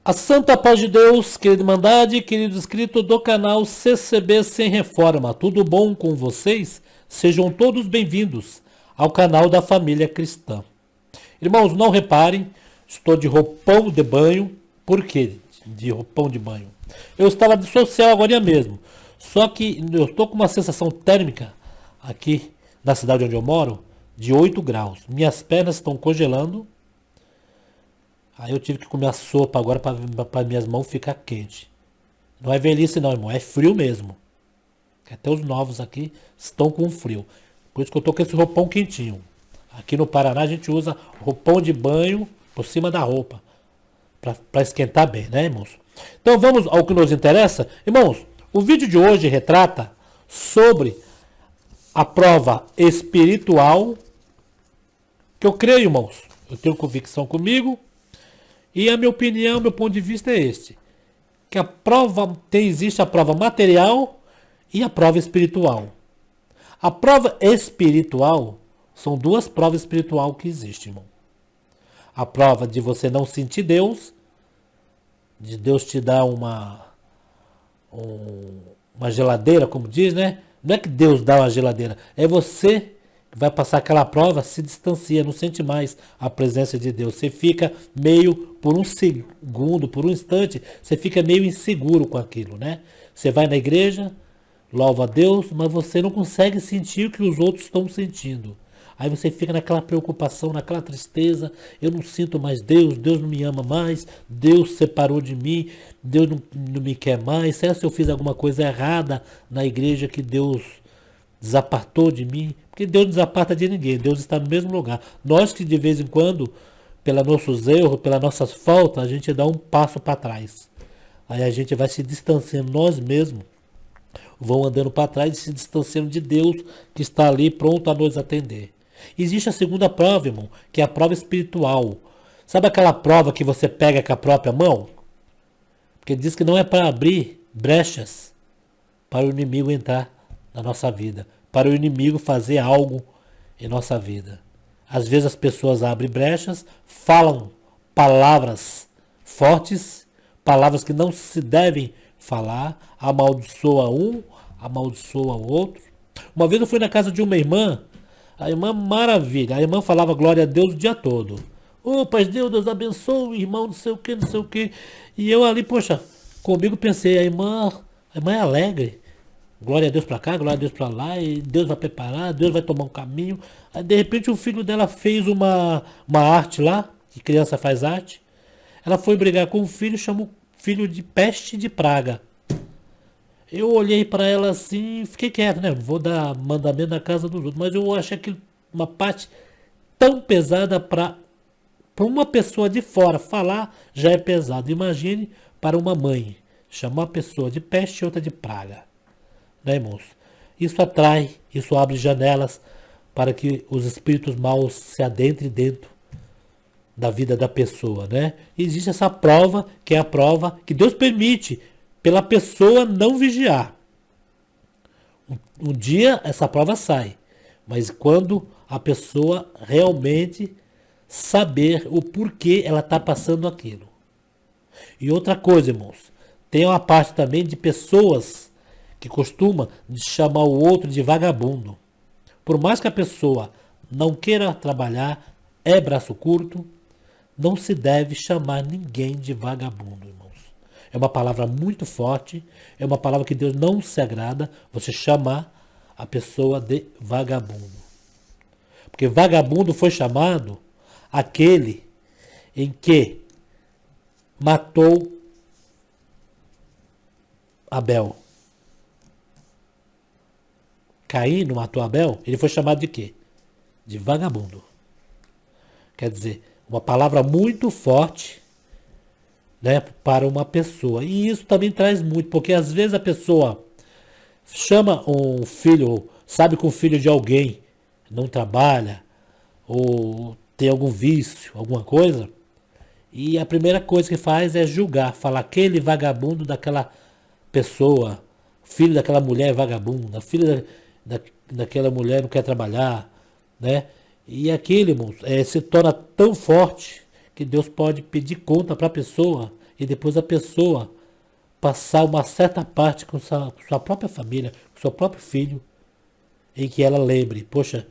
A santa paz de Deus, querida Irmandade, querido inscrito do canal CCB Sem Reforma, tudo bom com vocês? Sejam todos bem-vindos ao canal da família cristã. Irmãos, não reparem, estou de roupão de banho. Por quê de roupão de banho? Eu estava de social agora mesmo, só que eu estou com uma sensação térmica aqui na cidade onde eu moro de 8 graus. Minhas pernas estão congelando. Aí eu tive que comer a sopa agora para minhas mãos ficar quente. Não é velhice não, irmão, é frio mesmo. Até os novos aqui estão com frio. Por isso que eu tô com esse roupão quentinho. Aqui no Paraná a gente usa roupão de banho por cima da roupa. Para esquentar bem, né, irmãos? Então vamos ao que nos interessa. Irmãos, o vídeo de hoje retrata sobre a prova espiritual que eu creio, irmãos. Eu tenho convicção comigo. E a minha opinião, meu ponto de vista é este. Que existe a prova material e a prova espiritual. A prova espiritual são duas provas espirituais que existem, irmão. A prova de você não sentir Deus, de Deus te dar uma geladeira, como diz, né? Não é que Deus dá uma geladeira, é você que vai passar aquela prova, se distancia, não sente mais a presença de Deus. Você fica meio, por um segundo, por um instante, você fica meio inseguro com aquilo, né? Você vai na igreja, louva a Deus, mas você não consegue sentir o que os outros estão sentindo. Aí você fica naquela preocupação, naquela tristeza. Eu não sinto mais Deus, Deus não me ama mais, Deus separou de mim, Deus não me quer mais. Será que eu fiz alguma coisa errada na igreja que Deus desapartou de mim? Porque Deus não desaparta de ninguém, Deus está no mesmo lugar. Nós que de vez em quando, pelos nossos erros, pelas nossas faltas, a gente dá um passo para trás. Aí a gente vai se distanciando, nós mesmos vão andando para trás e se distanciando de Deus que está ali pronto a nos atender. Existe a segunda prova, irmão, que é a prova espiritual. Sabe aquela prova que você pega com a própria mão? Porque diz que não é para abrir brechas para o inimigo entrar na nossa vida, para o inimigo fazer algo em nossa vida. Às vezes as pessoas abrem brechas, falam palavras fortes, palavras que não se devem falar, amaldiçoa um, amaldiçoa o outro. Uma vez eu fui na casa de uma irmã, a irmã maravilha, a irmã falava glória a Deus o dia todo. Ô, Pai de Deus, Deus abençoe, irmão, não sei o que, não sei o que. E eu ali, poxa, comigo pensei, a irmã é alegre. Glória a Deus pra cá, glória a Deus pra lá, e Deus vai preparar, Deus vai tomar um caminho. Aí de repente o filho dela fez uma arte lá, que criança faz arte. Ela foi brigar com o filho, chamou o filho de peste de praga. Eu olhei para ela assim, fiquei quieto, né? Vou dar mandamento na casa dos outros. Mas eu achei aquilo uma parte tão pesada para uma pessoa de fora falar, já é pesado. Imagine para uma mãe chamar uma pessoa de peste e outra de praga. Né, irmãos? Isso atrai, isso abre janelas para que os espíritos maus se adentrem dentro da vida da pessoa, né? E existe essa prova, que é a prova que Deus permite pela pessoa não vigiar. Um dia essa prova sai, mas quando a pessoa realmente saber o porquê ela está passando aquilo. E outra coisa, irmãos, tem uma parte também de pessoas que costuma chamar o outro de vagabundo. Por mais que a pessoa não queira trabalhar, é braço curto, não se deve chamar ninguém de vagabundo, irmãos. É uma palavra muito forte, é uma palavra que Deus não se agrada, você chamar a pessoa de vagabundo. Porque vagabundo foi chamado aquele em que matou Abel. Caim não matou Abel, ele foi chamado de quê? De vagabundo. Quer dizer, uma palavra muito forte, né, para uma pessoa. E isso também traz muito, porque às vezes a pessoa chama um filho, sabe que o filho de alguém não trabalha, ou tem algum vício, alguma coisa, e a primeira coisa que faz é julgar, falar aquele vagabundo daquela pessoa, filho daquela mulher é vagabunda, filho daquela mulher não quer trabalhar, né? E aquilo, irmãos, se torna tão forte que Deus pode pedir conta para a pessoa e depois a pessoa passar uma certa parte com sua própria família, com seu próprio filho, em que ela lembre, poxa,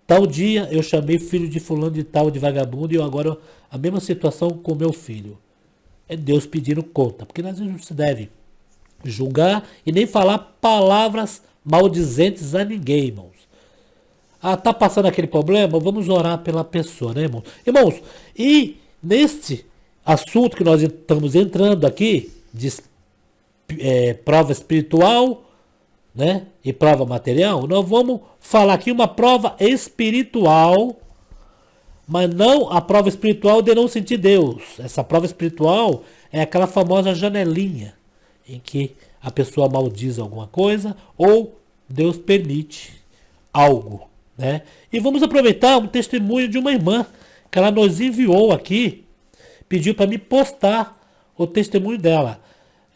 tal dia eu chamei filho de fulano de tal de vagabundo e eu agora a mesma situação com meu filho. É Deus pedindo conta, porque às vezes não se deve julgar e nem falar palavras maldizentes a ninguém, irmãos. Ah, tá passando aquele problema? Vamos orar pela pessoa, né, irmãos? Irmãos, e neste assunto que nós estamos entrando aqui, de prova espiritual, né, e prova material, nós vamos falar aqui uma prova espiritual, mas não a prova espiritual de não sentir Deus. Essa prova espiritual é aquela famosa janelinha em que a pessoa maldiz alguma coisa ou Deus permite algo, né? E vamos aproveitar um testemunho de uma irmã que ela nos enviou aqui, pediu para me postar o testemunho dela.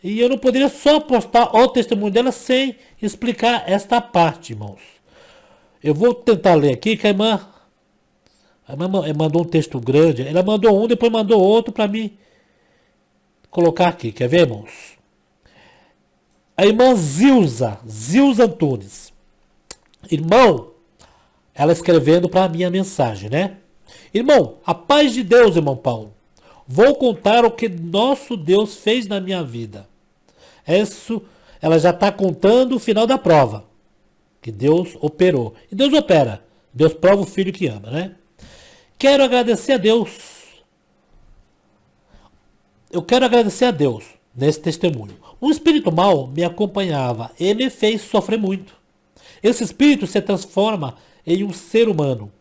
E eu não poderia só postar o testemunho dela sem explicar esta parte, irmãos. Eu vou tentar ler aqui, que a irmã mandou um texto grande. Ela mandou um, depois mandou outro para mim colocar aqui. Quer ver, irmãos? A irmã Zilza Antunes. Irmão, ela escrevendo para a minha mensagem, né? Irmão, a paz de Deus, irmão Paulo. Vou contar o que nosso Deus fez na minha vida. Isso, ela já está contando o final da prova. Que Deus operou. E Deus opera. Deus prova o filho que ama, né? Quero agradecer a Deus. Eu quero agradecer a Deus nesse testemunho. Um espírito mau me acompanhava e me fez sofrer muito. Esse espírito se transforma em um ser humano.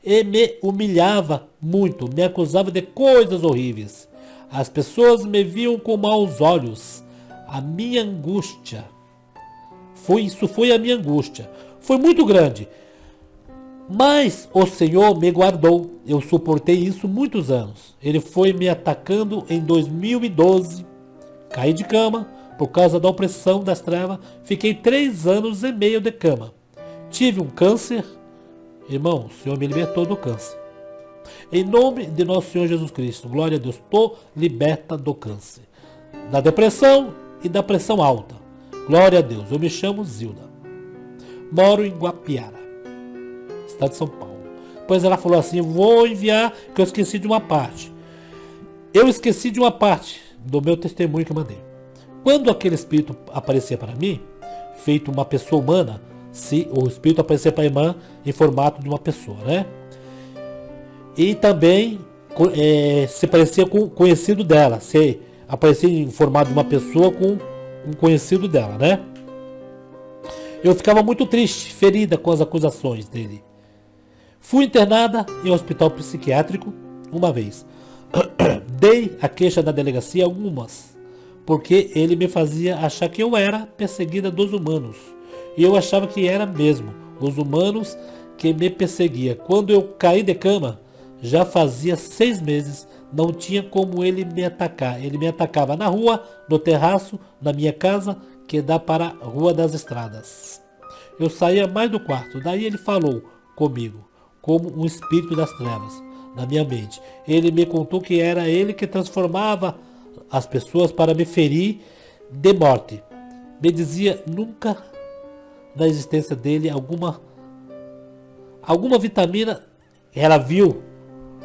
E me humilhava muito, me acusava de coisas horríveis. As pessoas me viam com maus olhos. A minha angústia, isso foi a minha angústia. Foi muito grande. Mas o Senhor me guardou. Eu suportei isso muitos anos. Ele foi me atacando em 2012. Caí de cama por causa da opressão das trevas. Fiquei 3 anos e meio de cama. Tive um câncer. Irmão, o Senhor me libertou do câncer. Em nome de nosso Senhor Jesus Cristo, glória a Deus, estou liberta do câncer, da depressão e da pressão alta. Glória a Deus, eu me chamo Zilda. Moro em Guapiara, estado de São Paulo. Depois ela falou assim, vou enviar, que eu esqueci de uma parte. Eu esqueci de uma parte do meu testemunho que eu mandei. Quando aquele espírito aparecia para mim, feito uma pessoa humana, se o espírito aparecer para a irmã em formato de uma pessoa, né? E também se parecia com o conhecido dela, se aparecia em formato de uma pessoa com um conhecido dela, né? Eu ficava muito triste, ferida com as acusações dele. Fui internada em um hospital psiquiátrico uma vez. Dei a queixa na delegacia algumas, porque ele me fazia achar que eu era perseguida dos humanos. E eu achava que era mesmo os humanos que me perseguia. Quando eu caí de cama, já fazia 6 meses, não tinha como ele me atacar. Ele me atacava na rua, no terraço, na minha casa, que dá para a Rua das Estradas. Eu saía mais do quarto, daí ele falou comigo, como um espírito das trevas, na minha mente. Ele me contou que era ele que transformava as pessoas para me ferir de morte. Me dizia nunca da existência dele alguma vitamina, ela viu,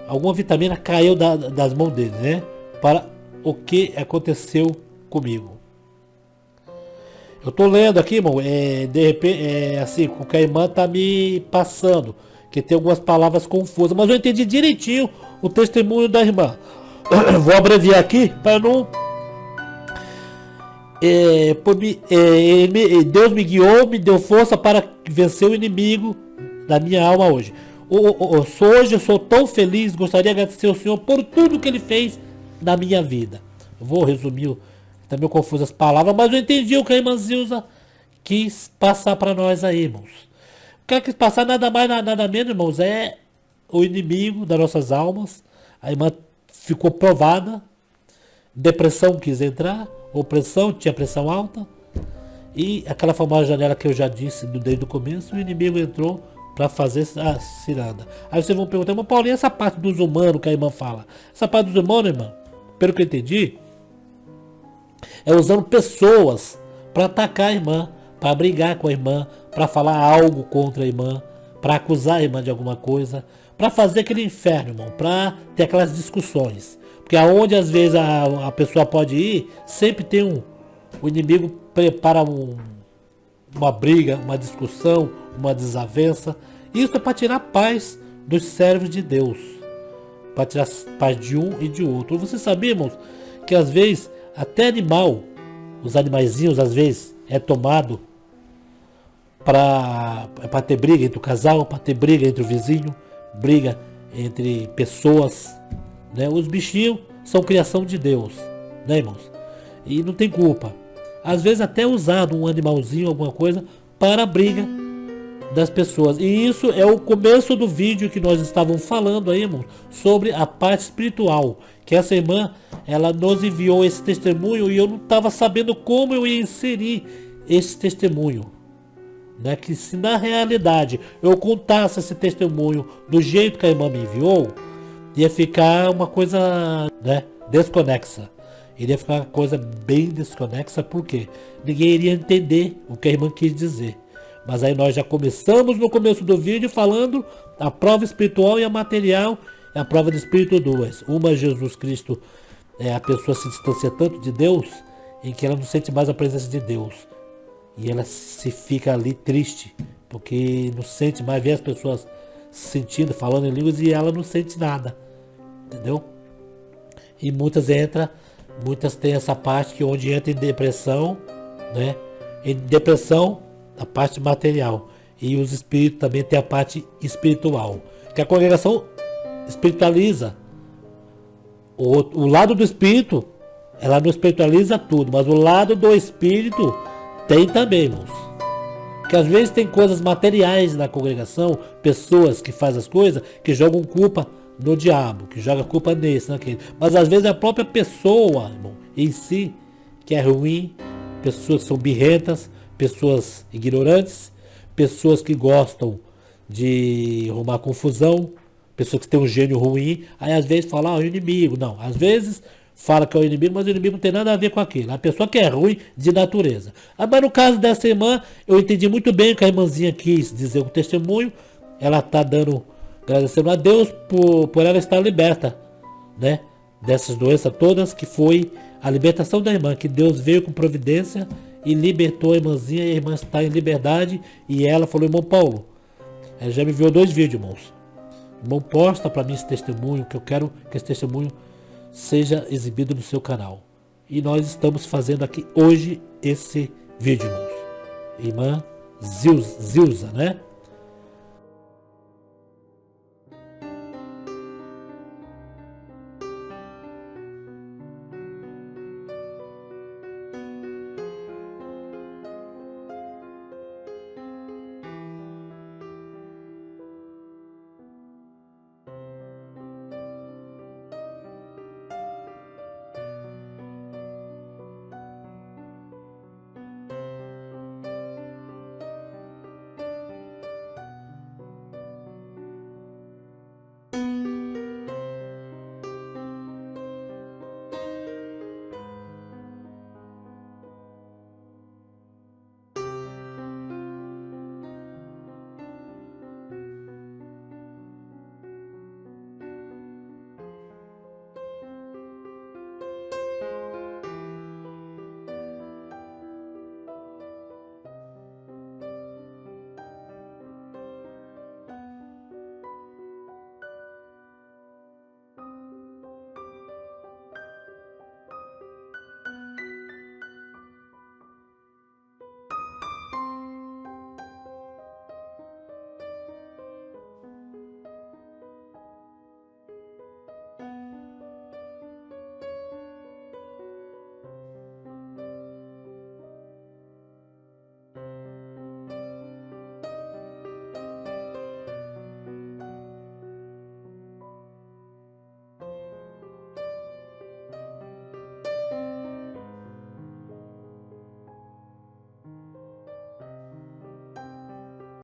alguma vitamina caiu das mãos dele, né? Para o que aconteceu comigo. Eu tô lendo aqui, irmão, de repente, assim, o que a irmã tá me passando, que tem algumas palavras confusas, mas eu entendi direitinho o testemunho da irmã. Vou abreviar aqui para não... Deus me guiou, me deu força para vencer o inimigo da minha alma hoje. Hoje eu sou tão feliz, gostaria de agradecer ao Senhor por tudo que Ele fez na minha vida. Eu vou resumir, tá meio confuso as palavras, mas eu entendi o que a irmã Zilza quis passar para nós aí, irmãos. O que ela quis passar nada mais, nada menos, irmãos, é o inimigo das nossas almas. A irmã ficou provada, depressão quis entrar, opressão, tinha pressão alta, e aquela famosa janela que eu já disse desde o começo, o inimigo entrou para fazer a ciranda. Aí vocês vão perguntar, mas Paulo, e essa parte dos humanos que a irmã fala? Essa parte dos humanos, irmã, pelo que eu entendi, é usando pessoas para atacar a irmã, para brigar com a irmã, para falar algo contra a irmã, para acusar a irmã de alguma coisa, para fazer aquele inferno, irmão, para ter aquelas discussões. Porque aonde às vezes a pessoa pode ir, sempre tem o inimigo prepara uma briga, uma discussão, uma desavença. Isso é para tirar a paz dos servos de Deus, para tirar a paz de um e de outro. Vocês sabiam, irmãos, que às vezes até animal, os animaizinhos às vezes é tomado para ter briga entre o casal, para ter briga entre o vizinho, briga entre pessoas, né? Os bichinhos são criação de Deus, né, irmãos? E não tem culpa. Às vezes até usado um animalzinho, alguma coisa, para a briga das pessoas. E isso é o começo do vídeo que nós estávamos falando aí, irmãos, sobre a parte espiritual. Que essa irmã, ela nos enviou esse testemunho e eu não estava sabendo como eu ia inserir esse testemunho. Né? Que se na realidade eu contasse esse testemunho do jeito que a irmã me enviou, ia ficar uma coisa, né, desconexa. Iria ficar uma coisa bem desconexa, porque ninguém iria entender o que a irmã quis dizer. Mas aí nós já começamos no começo do vídeo falando a prova espiritual e a material, e a prova de espírito duas. Uma, Jesus Cristo, a pessoa se distancia tanto de Deus, em que ela não sente mais a presença de Deus. E ela se fica ali triste, porque não sente mais, vê as pessoas sentindo, falando em línguas, e ela não sente nada. Entendeu? E muitas têm essa parte que onde entra em depressão, né? Em depressão, a parte material. E os espíritos também tem a parte espiritual. Que a congregação espiritualiza. O lado do espírito, ela não espiritualiza tudo, mas o lado do espírito tem também, irmãos. Porque às vezes tem coisas materiais na congregação, pessoas que fazem as coisas, que jogam culpa no diabo, que joga culpa nesse, naquele. Mas às vezes é a própria pessoa, irmão, em si, que é ruim, pessoas que são birrentas, pessoas ignorantes, pessoas que gostam de arrumar confusão, pessoas que têm um gênio ruim, aí às vezes fala, o inimigo. Não, às vezes fala que é o inimigo, mas o inimigo não tem nada a ver com aquilo. A pessoa que é ruim de natureza. Mas no caso dessa irmã, eu entendi muito bem o que a irmãzinha quis dizer com o testemunho. Ela está dando, agradecendo a Deus por ela estar liberta, né? Dessas doenças todas, que foi a libertação da irmã, que Deus veio com providência e libertou a irmãzinha, e a irmã está em liberdade. E ela falou, irmão Paulo, ela já me enviou 2 vídeos, irmãos. Irmão, posta para mim esse testemunho, que eu quero que esse testemunho seja exibido no seu canal. E nós estamos fazendo aqui hoje esse vídeo, irmãos. Irmã Zilza, né?